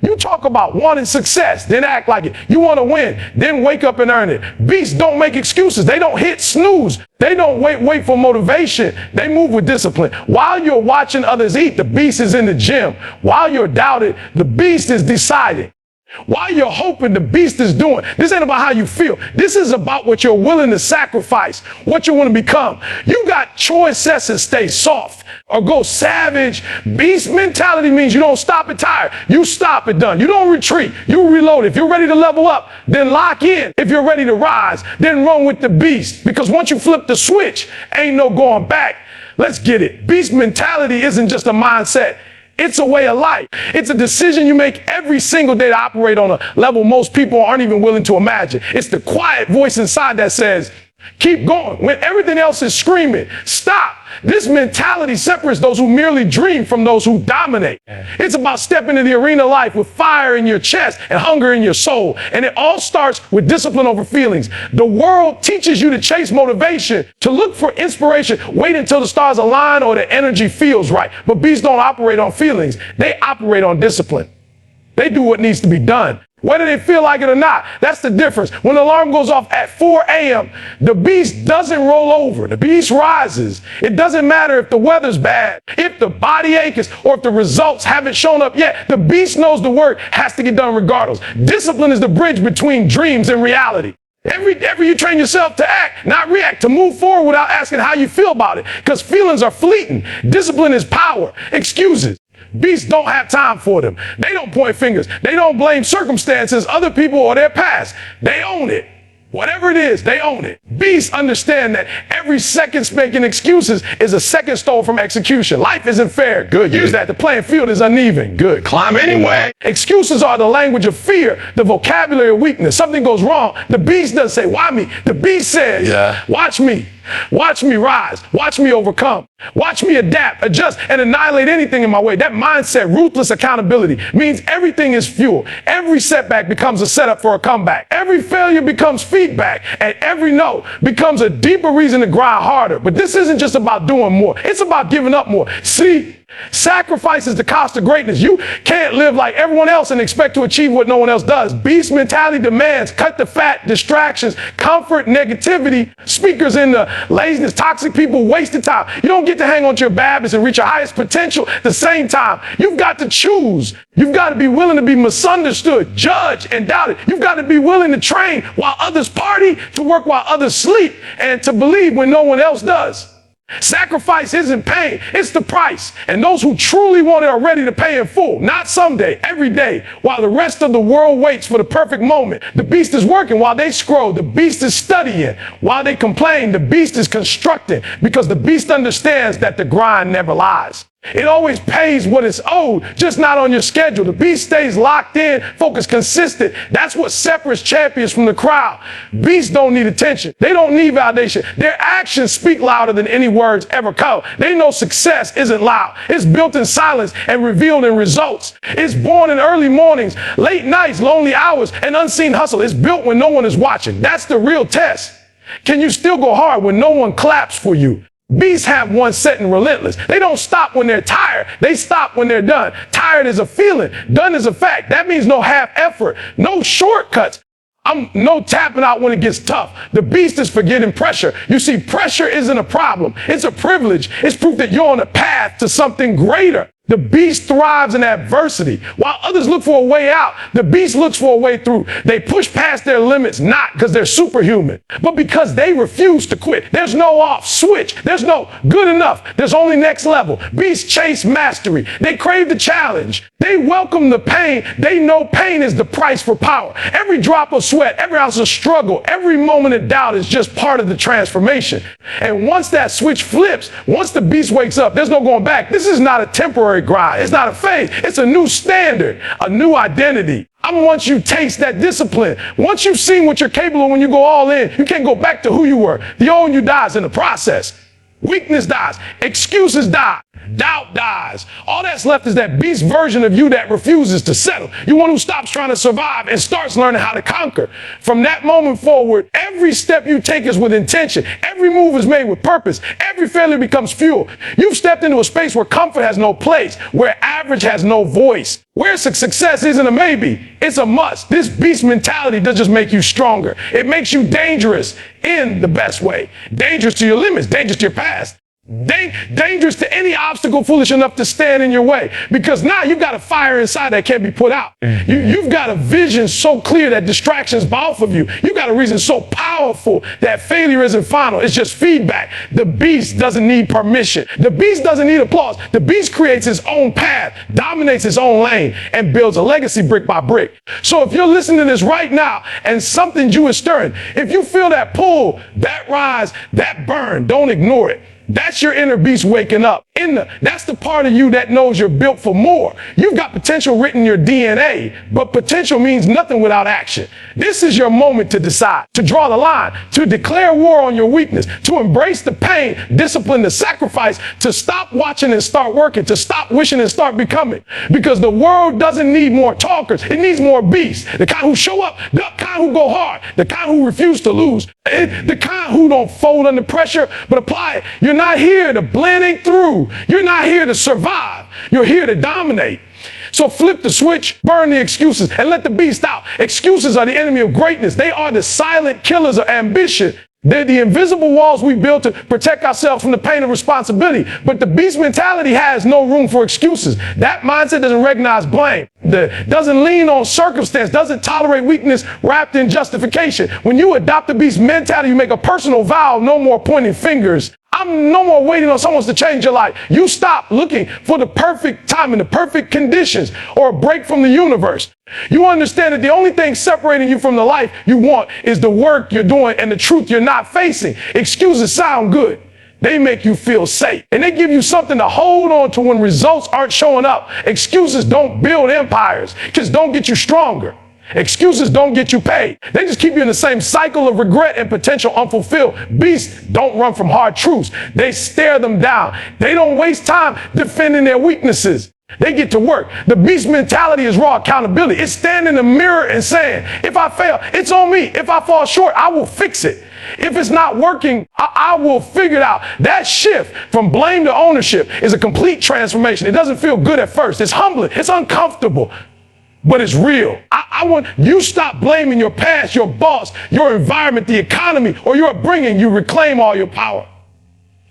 You talk about wanting success, then act like it. You want to win, then wake up and earn it. Beasts don't make excuses. They don't hit snooze. They don't wait for motivation. They move with discipline. While you're watching others eat, the beast is in the gym. While you're doubted, the beast is deciding. While you're hoping, the beast is doing. This ain't about how you feel. This is about what you're willing to sacrifice, what you want to become. You got choices to stay soft or go savage. Beast mentality means you don't stop at tired. You stop at done. You don't retreat. You reload. If you're ready to level up, then lock in. If you're ready to rise, then run with the beast. Because once you flip the switch, ain't no going back. Let's get it. Beast mentality isn't just a mindset. It's a way of life. It's a decision you make every single day to operate on a level most people aren't even willing to imagine. It's the quiet voice inside that says, keep going when everything else is screaming, stop. This mentality separates those who merely dream from those who dominate. It's about stepping into the arena of life with fire in your chest and hunger in your soul. And it all starts with discipline over feelings. The world teaches you to chase motivation, to look for inspiration, wait until the stars align or the energy feels right. But beasts don't operate on feelings. They operate on discipline. They do what needs to be done, whether they feel like it or not. That's the difference. When the alarm goes off at 4 a.m., the beast doesn't roll over. The beast rises. It doesn't matter if the weather's bad, if the body aches, or if the results haven't shown up yet. The beast knows the work has to get done regardless. Discipline is the bridge between dreams and reality. Every day you train yourself to act, not react, to move forward without asking how you feel about it, because feelings are fleeting. Discipline is power. Excuses, beasts don't have time for them. They don't point fingers. They don't blame circumstances, other people, or their past. They own it. Whatever it is, they own it. Beasts understand that every second making excuses is a second stole from execution. Life isn't fair. Good. Use that. The playing field is uneven. Good. Climb anyway. Excuses are the language of fear, the vocabulary of weakness. Something goes wrong. The beast doesn't say, why me? The beast says, watch me. Watch me rise. Watch me overcome. Watch me adapt, adjust, and annihilate anything in my way. That mindset, ruthless accountability, means everything is fuel. Every setback becomes a setup for a comeback. Every failure becomes feedback, and every no becomes a deeper reason to grind harder. But this isn't just about doing more. It's about giving up more. See, sacrifice is the cost of greatness. You can't live like everyone else and expect to achieve what no one else does. Beast mentality demands cut the fat, distractions, comfort, negativity, speakers in the laziness, toxic people, wasted time. You don't get to hang on to your bad habits and reach your highest potential at the same time. You've got to choose. You've got to be willing to be misunderstood, judged, and doubted. You've got to be willing to train while others party, to work while others sleep, and to believe when no one else does. Sacrifice isn't pain, it's the price. And those who truly want it are ready to pay in full, not someday, every day, while the rest of the world waits for the perfect moment. The beast is working while they scroll. The beast is studying. While they complain, the beast is constructing, because the beast understands that the grind never lies. It always pays what it's owed, just not on your schedule. The beast stays locked in, focused, consistent. That's what separates champions from the crowd. Beasts don't need attention. They don't need validation. Their actions speak louder than any words ever could. They know success isn't loud. It's built in silence and revealed in results. It's born in early mornings, late nights, lonely hours, and unseen hustle. It's built when no one is watching. That's the real test. Can you still go hard when no one claps for you? Beasts have one set and relentless. They don't stop when they're tired. They stop when they're done. Tired is a feeling. Done is a fact. That means no half effort, no shortcuts. No tapping out when it gets tough. The beast is forgetting pressure. You see, pressure isn't a problem. It's a privilege. It's proof that you're on a path to something greater. The beast thrives in adversity. While others look for a way out, the beast looks for a way through. They push past their limits, not because they're superhuman, but because they refuse to quit. There's no off switch. There's no good enough. There's only next level. Beasts chase mastery. They crave the challenge. They welcome the pain. They know pain is the price for power. Every drop of sweat, every ounce of struggle, every moment of doubt is just part of the transformation. And once that switch flips, once the beast wakes up, there's no going back. This is not a temporary grind. It's not a phase. It's a new standard, a new identity. Once you taste that discipline, once you've seen what you're capable of when you go all in, you can't go back to who you were. The old you dies in the process. Weakness dies. Excuses die. Doubt dies. All that's left is that beast version of you that refuses to settle. You one who stops trying to survive and starts learning how to conquer. From that moment forward, every step you take is with intention. Every move is made with purpose. Every failure becomes fuel. You've stepped into a space where comfort has no place, where average has no voice, where success isn't a maybe, it's a must. This beast mentality doesn't just make you stronger. It makes you dangerous in the best way. Dangerous to your limits, dangerous to your past. Dangerous to any obstacle foolish enough to stand in your way, because now you've got a fire inside that can't be put out. You've got a vision so clear that distractions bounce off of you. You've got a reason so powerful that failure isn't final. It's just feedback. The beast doesn't need permission. The beast doesn't need applause. The beast creates its own path, dominates its own lane, and builds a legacy brick by brick. So if you're listening to this right now and something you is stirring, if you feel that pull, that rise, that burn, don't ignore it. That's your inner beast waking up. That's the part of you that knows you're built for more. You've got potential written in your DNA, but potential means nothing without action. This is your moment to decide, to draw the line, to declare war on your weakness, to embrace the pain, discipline, the sacrifice, to stop watching and start working, to stop wishing and start becoming. Because the world doesn't need more talkers. It needs more beasts. The kind who show up, the kind who go hard, the kind who refuse to lose, the kind who don't fold under pressure, but apply it. You're not here to blend through. You're not here to survive. You're here to dominate. So flip the switch, burn the excuses, and let the beast out. Excuses are the enemy of greatness. They are the silent killers of ambition. They're the invisible walls we build to protect ourselves from the pain of responsibility. But the beast mentality has no room for excuses. That mindset doesn't recognize blame, doesn't lean on circumstance, doesn't tolerate weakness wrapped in justification. When you adopt the beast mentality, you make a personal vow, no more pointing fingers. I'm no more waiting on someone to change your life. You stop looking for the perfect time and the perfect conditions or a break from the universe. You understand that the only thing separating you from the life you want is the work you're doing and the truth you're not facing. Excuses sound good. They make you feel safe, and they give you something to hold on to when results aren't showing up. Excuses don't build empires, just don't get you stronger. Excuses don't get you paid. They just keep you in the same cycle of regret and potential unfulfilled. Beasts don't run from hard truths. They stare them down. They don't waste time defending their weaknesses. They get to work. The beast mentality is raw accountability. It's standing in the mirror and saying, if I fail, it's on me. If I fall short, I will fix it. If it's not working, I will figure it out. That shift from blame to ownership is a complete transformation. It doesn't feel good at first. It's humbling. It's uncomfortable. But it's real. I want you stop blaming your past, your boss, your environment, the economy, or your upbringing. You reclaim all your power.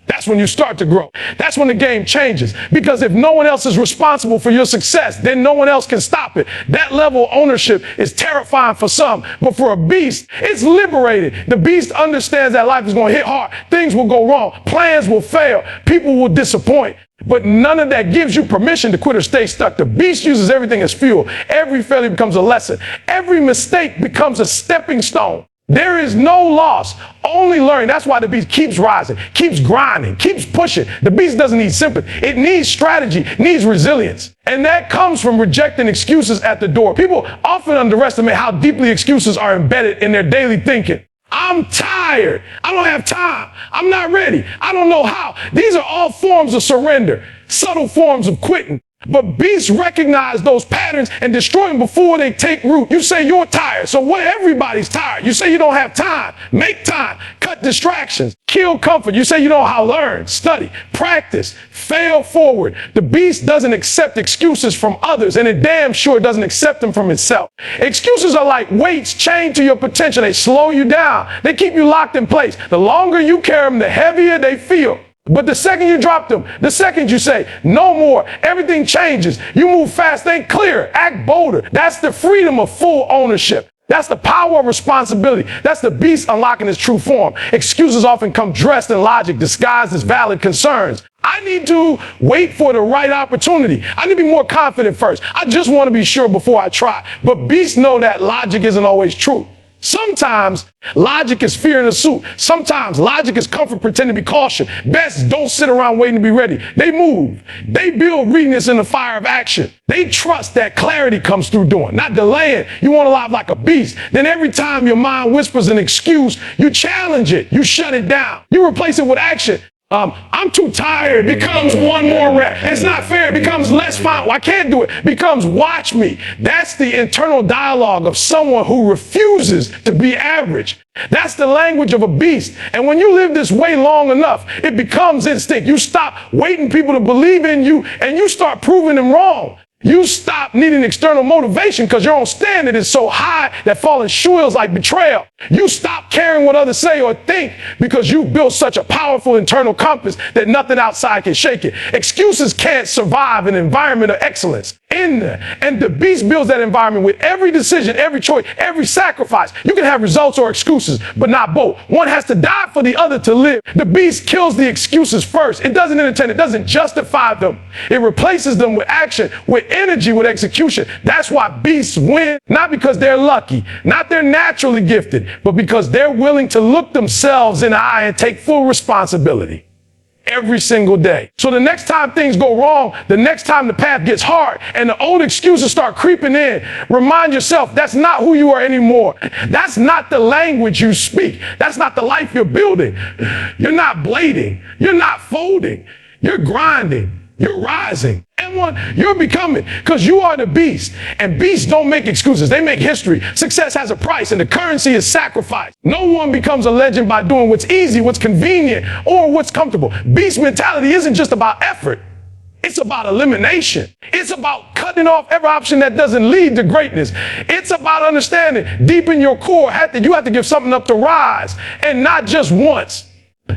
That's when you start to grow. That's when the game changes. Because if no one else is responsible for your success, then no one else can stop it. That level of ownership is terrifying for some, but for a beast, it's liberating. The beast understands that life is going to hit hard. Things will go wrong. Plans will fail. People will disappoint. But none of that gives you permission to quit or stay stuck. The beast uses everything as fuel. Every failure becomes a lesson. Every mistake becomes a stepping stone. There is no loss, only learning. That's why the beast keeps rising, keeps grinding, keeps pushing. The beast doesn't need sympathy. It needs strategy, needs resilience. And that comes from rejecting excuses at the door. People often underestimate how deeply excuses are embedded in their daily thinking. I'm tired. I don't have time. I'm not ready. I don't know how. These are all forms of surrender, subtle forms of quitting. But beasts recognize those patterns and destroy them before they take root. You say you're tired. So what? Everybody's tired. You say you don't have time. Make time. Cut distractions. Kill comfort. You say you don't know how to learn, study, practice, fail forward. The beast doesn't accept excuses from others, and it damn sure doesn't accept them from itself. Excuses are like weights chained to your potential. They slow you down. They keep you locked in place. The longer you carry them, the heavier they feel. But the second you drop them, the second you say, no more, everything changes. You move fast, think clear, act bolder. That's the freedom of full ownership. That's the power of responsibility. That's the beast unlocking its true form. Excuses often come dressed in logic, disguised as valid concerns. I need to wait for the right opportunity. I need to be more confident first. I just want to be sure before I try. But beasts know that logic isn't always true. Sometimes logic is fear in a suit. Sometimes logic is comfort pretending to be caution. Best don't sit around waiting to be ready. They move. They build readiness in the fire of action. They trust that clarity comes through doing, not delaying. You want to live like a beast. Then every time your mind whispers an excuse, you challenge it. You shut it down. You replace it with action. I'm too tired becomes one more rep. It's not fair. It becomes less fine. Well, I can't do it. Becomes watch me. That's the internal dialogue of someone who refuses to be average. That's the language of a beast. And when you live this way long enough, it becomes instinct. You stop waiting people to believe in you and you start proving them wrong. You stop needing external motivation because your own standard is so high that falling feels like betrayal. You stop caring what others say or think because you built such a powerful internal compass that nothing outside can shake it. Excuses can't survive an environment of excellence in there. And the beast builds that environment with every decision, every choice, every sacrifice. You can have results or excuses, but not both. One has to die for the other to live. The beast kills the excuses first. It doesn't entertain, it doesn't justify them. It replaces them with action, with energy, with execution. That's why beasts win, not because they're lucky, not they're naturally gifted, but because they're willing to look themselves in the eye and take full responsibility every single day. So the next time things go wrong, the next time the path gets hard and the old excuses start creeping in, remind yourself that's not who you are anymore. That's not the language you speak. That's not the life you're building. You're not blading. You're not folding. You're grinding. You're rising. And one, you're becoming, because you are the beast. And beasts don't make excuses. They make history. Success has a price, and the currency is sacrifice. No one becomes a legend by doing what's easy, what's convenient, or what's comfortable. Beast mentality isn't just about effort. It's about elimination. It's about cutting off every option that doesn't lead to greatness. It's about understanding deep in your core you have to give something up to rise, and not just once.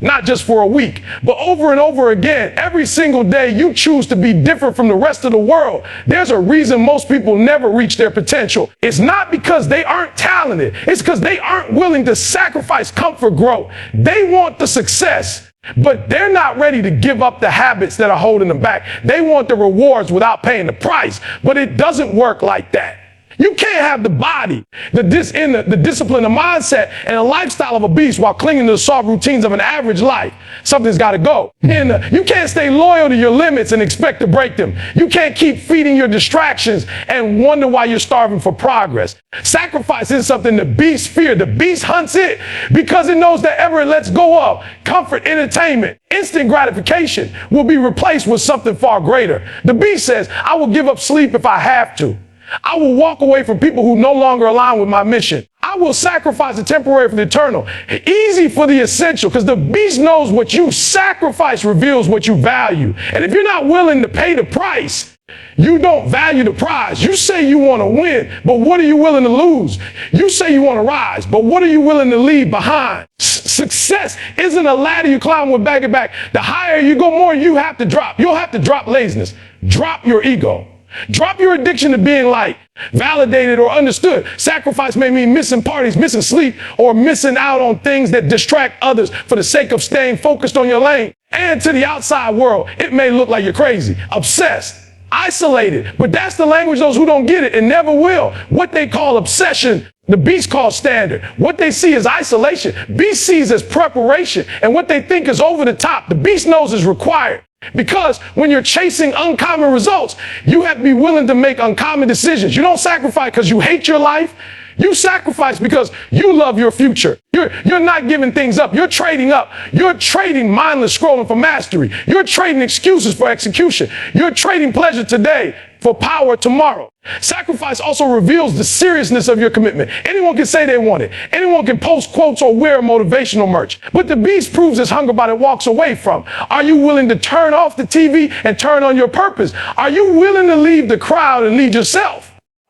Not just for a week, but over and over again. Every single day you choose to be different from the rest of the world. There's a reason most people never reach their potential. It's not because they aren't talented. It's because they aren't willing to sacrifice comfort growth. They want the success, but they're not ready to give up the habits that are holding them back. They want the rewards without paying the price, but it doesn't work like that. You can't have the body, the discipline, the mindset, and a lifestyle of a beast while clinging to the soft routines of an average life. Something's got to go. And you can't stay loyal to your limits and expect to break them. You can't keep feeding your distractions and wonder why you're starving for progress. Sacrifice is something the beast fears. The beast hunts it because it knows that ever it lets go of comfort, entertainment, instant gratification will be replaced with something far greater. The beast says, I will give up sleep if I have to. I will walk away from people who no longer align with my mission. I will sacrifice the temporary for the eternal. Easy for the essential, because the beast knows what you sacrifice reveals what you value. And if you're not willing to pay the price, you don't value the prize. You say you want to win, but what are you willing to lose? You say you want to rise, but what are you willing to leave behind? Success isn't a ladder you climb with back and back. The higher you go, more you have to drop. You'll have to drop laziness. Drop your ego. Drop your addiction to being liked, validated, or understood. Sacrifice may mean missing parties, missing sleep, or missing out on things that distract others for the sake of staying focused on your lane. And to the outside world, it may look like you're crazy, obsessed, isolated. But that's the language those who don't get it and never will. What they call obsession, the beast calls standard. What they see is isolation. Beast sees as preparation. And what they think is over the top, the beast knows is required. Because when you're chasing uncommon results, you have to be willing to make uncommon decisions. You don't sacrifice because you hate your life. You sacrifice because you love your future. You're not giving things up. You're trading up. You're trading mindless scrolling for mastery. You're trading excuses for execution. You're trading pleasure today for power tomorrow. Sacrifice also reveals the seriousness of your commitment. Anyone can say they want it. Anyone can post quotes or wear motivational merch. But the beast proves his hunger by it walks away from. Are you willing to turn off the TV and turn on your purpose? Are you willing to leave the crowd and lead yourself?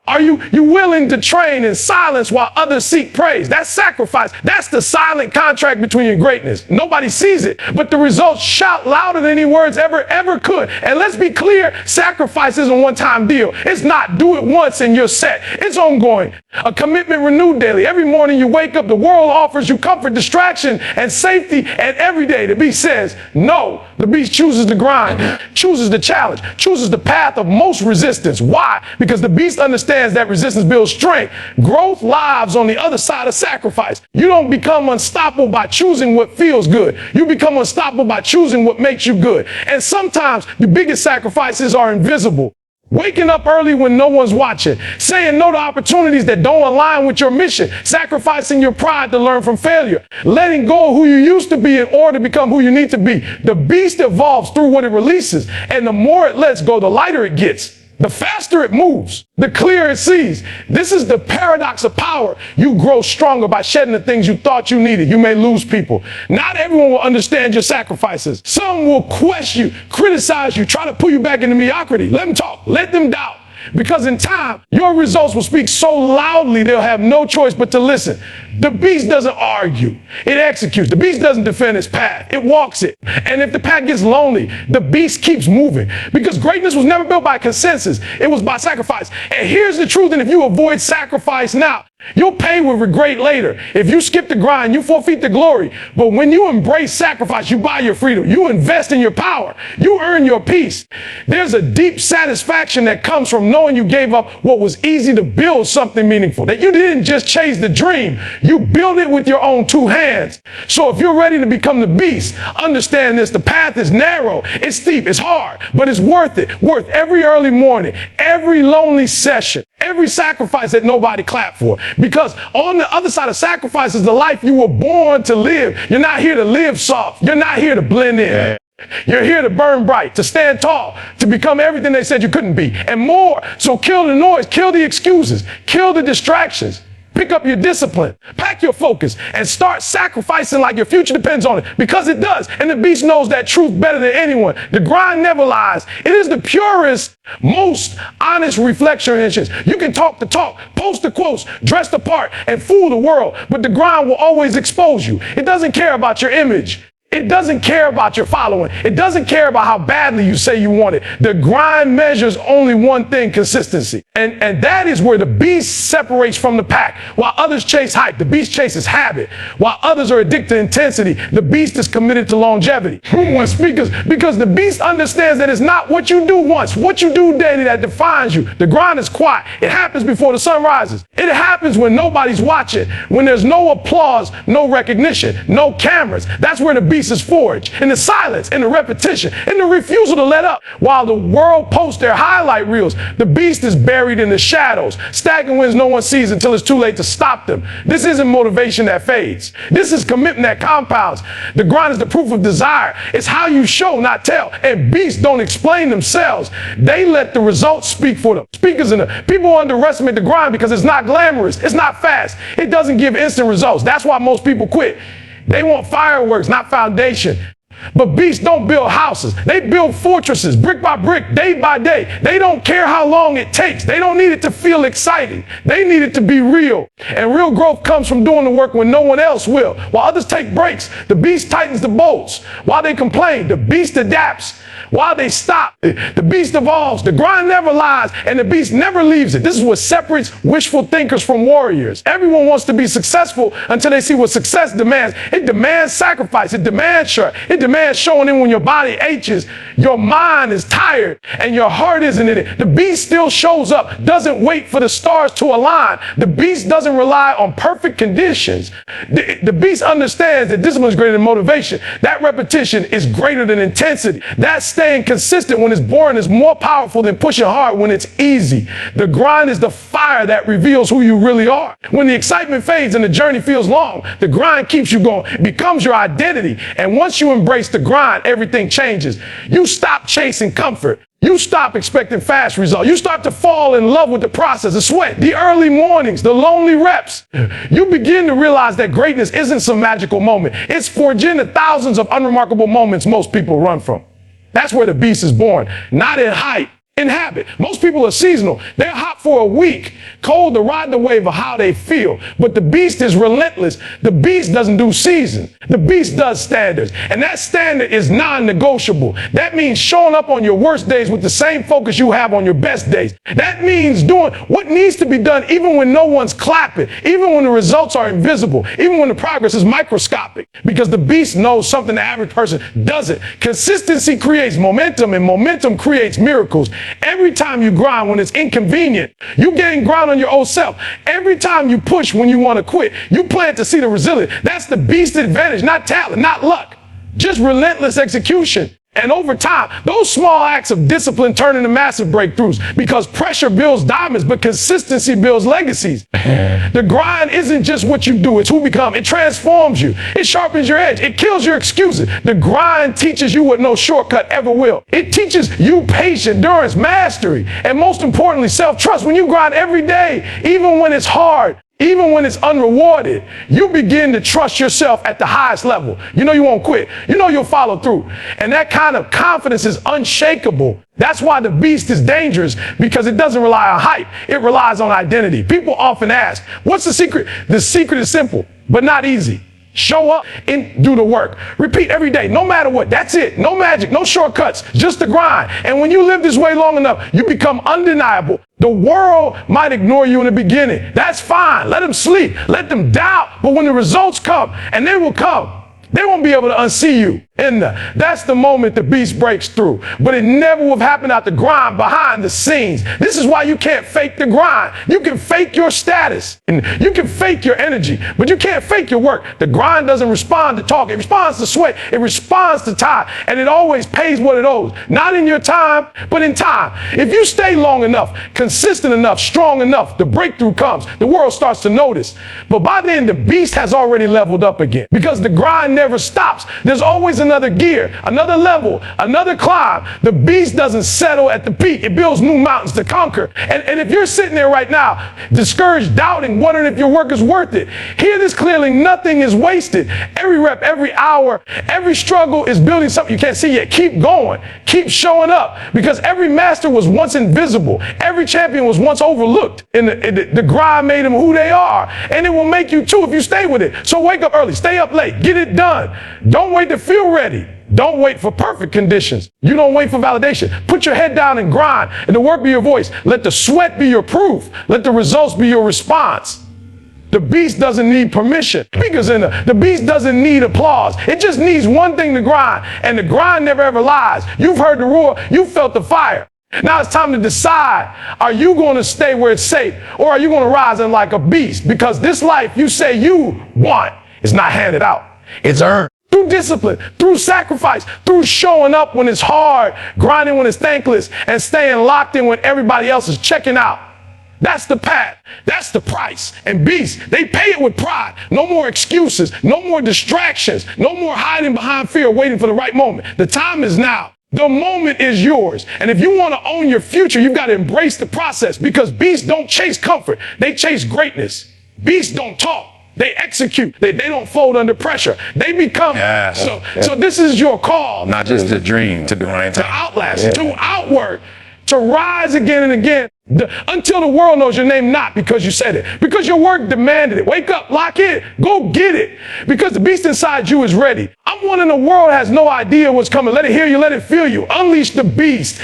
Are you willing to train in silence while others seek praise? That's sacrifice. That's the silent contract between your greatness. Nobody sees it, but the results shout louder than any words ever could. And let's be clear, sacrifice isn't a one-time deal. It's not do it once and you're set. It's ongoing. A commitment renewed daily. Every morning you wake up, the world offers you comfort, distraction, and safety. And every day the beast says, no. The beast chooses the grind, chooses the challenge, chooses the path of most resistance. Why? Because the beast understands that resistance builds strength. Growth lives on the other side of sacrifice. You don't become unstoppable by choosing what feels good. You become unstoppable by choosing what makes you good. And sometimes the biggest sacrifices are invisible. Waking up early when no one's watching, saying no to opportunities that don't align with your mission, sacrificing your pride to learn from failure, letting go of who you used to be in order to become who you need to be. The beast evolves through what it releases, and the more it lets go, the lighter it gets. The faster it moves, the clearer it sees. This is the paradox of power. You grow stronger by shedding the things you thought you needed. You may lose people. Not everyone will understand your sacrifices. Some will question you, criticize you, try to pull you back into mediocrity. Let them talk. Let them doubt. Because in time, your results will speak so loudly they'll have no choice but to listen. The beast doesn't argue. It executes. The beast doesn't defend its path. It walks it. And if the path gets lonely, the beast keeps moving. Because greatness was never built by consensus. It was by sacrifice. And here's the truth, and if you avoid sacrifice now, you'll pay with regret later. If you skip the grind, you forfeit the glory. But when you embrace sacrifice, you buy your freedom. You invest in your power. You earn your peace. There's a deep satisfaction that comes from knowing you gave up what was easy to build something meaningful. That you didn't just chase the dream. You built it with your own two hands. So if you're ready to become the beast, understand this. The path is narrow. It's steep. It's hard. But it's worth it. Worth every early morning, every lonely session, every sacrifice that nobody clapped for. Because on the other side of sacrifice is the life you were born to live. You're not here to live soft. You're not here to blend in. You're here to burn bright, to stand tall, to become everything they said you couldn't be, and more. So kill the noise, kill the excuses, kill the distractions. Pick up your discipline, pack your focus, and start sacrificing like your future depends on it, because it does. And the beast knows that truth better than anyone. The grind never lies. It is the purest, most honest reflection in inches. You can talk the talk, post the quotes, dress the part, and fool the world, but the grind will always expose you. It doesn't care about your image. It doesn't care about your following. It doesn't care about how badly you say you want it. The grind measures only one thing: consistency. And that is where the beast separates from the pack. While others chase hype, the beast chases habit. While others are addicted to intensity, the beast is committed to longevity. Because the beast understands that it's not what you do once, what you do daily that defines you. The grind is quiet. It happens before the sun rises. It happens when nobody's watching, when there's no applause, no recognition, no cameras. That's where the beast is forged, in the silence, in the repetition, in the refusal to let up. While the world posts their highlight reels, the beast is buried in the shadows, stacking wins no one sees until it's too late to stop them. This isn't motivation that fades. This is commitment that compounds. The grind is the proof of desire. It's how you show, not tell. And beasts don't explain themselves. They let the results speak for them. Speakers in the people underestimate the grind because it's not glamorous. It's not fast. It doesn't give instant results. That's why most people quit. They want fireworks, not foundation. But beasts don't build houses. They build fortresses, brick by brick, day by day. They don't care how long it takes. They don't need it to feel exciting. They need it to be real. And real growth comes from doing the work when no one else will. While others take breaks, the beast tightens the bolts. While they complain, the beast adapts. While they stop, the beast evolves. The grind never lies, and the beast never leaves it. This is what separates wishful thinkers from warriors. Everyone wants to be successful until they see what success demands. It demands sacrifice. It demands shirt. It demands showing in when your body aches, your mind is tired, and your heart isn't in it. The beast still shows up, doesn't wait for the stars to align. The beast doesn't rely on perfect conditions. The beast understands that discipline is greater than motivation. That repetition is greater than intensity. That's staying consistent when it's boring is more powerful than pushing hard when it's easy. The grind is the fire that reveals who you really are. When the excitement fades and the journey feels long, the grind keeps you going. It becomes your identity. And once you embrace the grind, everything changes. You stop chasing comfort. You stop expecting fast results. You start to fall in love with the process, the sweat, the early mornings, the lonely reps. You begin to realize that greatness isn't some magical moment. It's forging the thousands of unremarkable moments most people run from. That's where the beast is born, not in height, in habit. Most people are seasonal. They're hot for a week, cold to ride the wave of how they feel. But the beast is relentless. The beast doesn't do seasons. The beast does standards. And that standard is non-negotiable. That means showing up on your worst days with the same focus you have on your best days. That means doing what needs to be done even when no one's clapping, even when the results are invisible, even when the progress is microscopic. Because the beast knows something the average person doesn't. Consistency creates momentum, and momentum creates miracles. Every time you grind when it's inconvenient, you gain ground on your old self. Every time you push when you want to quit, you plan to see the resilience. That's the beast advantage, not talent, not luck, just relentless execution. And over time, those small acts of discipline turn into massive breakthroughs because pressure builds diamonds, but consistency builds legacies. The grind isn't just what you do, it's who you become. It transforms you. It sharpens your edge. It kills your excuses. The grind teaches you what no shortcut ever will. It teaches you patience, endurance, mastery, and most importantly, self-trust. When you grind every day, even when it's hard, even when it's unrewarded, you begin to trust yourself at the highest level. You know you won't quit. You know you'll follow through. And that kind of confidence is unshakable. That's why the beast is dangerous, because it doesn't rely on hype. It relies on identity. People often ask, what's the secret? The secret is simple, but not easy. Show up and do the work. Repeat every day, no matter what. That's it. No magic, no shortcuts, just the grind. And when you live this way long enough, you become undeniable. The world might ignore you in the beginning. That's fine. Let them sleep. Let them doubt. But when the results come, and they will come, they won't be able to unsee you. And that's the moment the beast breaks through. But it never will have happened out the grind, behind the scenes. This is why you can't fake the grind. You can fake your status, and you can fake your energy, but you can't fake your work. The grind doesn't respond to talk. It responds to sweat. It responds to time. And it always pays what it owes. Not in your time, but in time. If you stay long enough, consistent enough, strong enough, the breakthrough comes. The world starts to notice. But by then, the beast has already leveled up again, because the grind never stops. There's always another gear, another level, another climb. The beast doesn't settle at the peak. It builds new mountains to conquer. And if you're sitting there right now, discouraged, doubting, wondering if your work is worth it, hear this clearly: nothing is wasted. Every rep, every hour, every struggle is building something you can't see yet. Keep going. Keep showing up, because every master was once invisible. Every champion was once overlooked. And the grind made them who they are. And it will make you too if you stay with it. So wake up early, stay up late, get it done. Don't wait to feel ready. Don't wait for perfect conditions. You don't wait for validation. Put your head down and grind, and the work be your voice. Let the sweat be your proof. Let the results be your response. The beast doesn't need permission. Speakers in the beast doesn't need applause. It just needs one thing to grind, and the grind never ever lies. You've heard the roar. You felt the fire. Now it's time to decide, are you going to stay where it's safe, or are you going to rise in like a beast? Because this life you say you want is not handed out. It's earned. Through discipline, through sacrifice, through showing up when it's hard, grinding when it's thankless, and staying locked in when everybody else is checking out. That's the path. That's the price. And beasts, they pay it with pride. No more excuses, no more distractions, no more hiding behind fear, waiting for the right moment. The time is now. The moment is yours. And if you want to own your future, you've got to embrace the process, because beasts don't chase comfort. They chase greatness. Beasts don't talk. They execute. They don't fold under pressure. They become. So this is your call. Not just a dream, to do anything. To outlast, to outwork, to rise again and again. Until the world knows your name, not because you said it, because your work demanded it. Wake up, lock in, go get it, because the beast inside you is ready. I'm one in the world has no idea what's coming. Let it hear you, let it feel you. Unleash the beast.